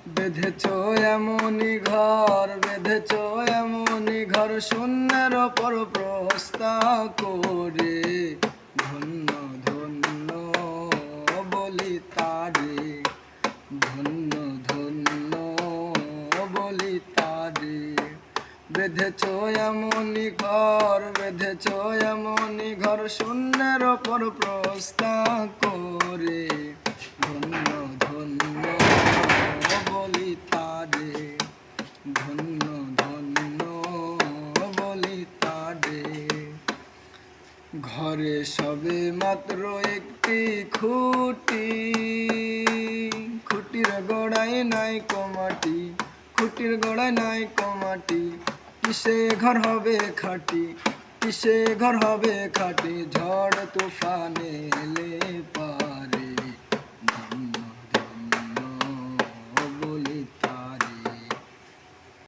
বেঁধেছ এমনই ঘর, বেঁধেছ এমনই ঘর, শূন্যের ওপর প্রস্তা করে। ধন্য ধন্য বলি তারে, ধন্য ধন্য বলি তারে। বেঁধেছ এমনই ঘর, বেঁধেছ এমনই ঘর, শূন্যের ওপর প্রস্তা করে। ধন্য ধন্য বলি তারে, ধন্য ধন্য বলি তারে। ঘরে সবে মাত্র একটি খুঁটি, খুঁটির গোড়ায় নাই কমাটি, খুঁটির গোড়ায় নাই কমাটি। কিসে ঘর হবে খাঁটি, কিসে ঘর হবে খাঁটি, ঝড় তুফান এলে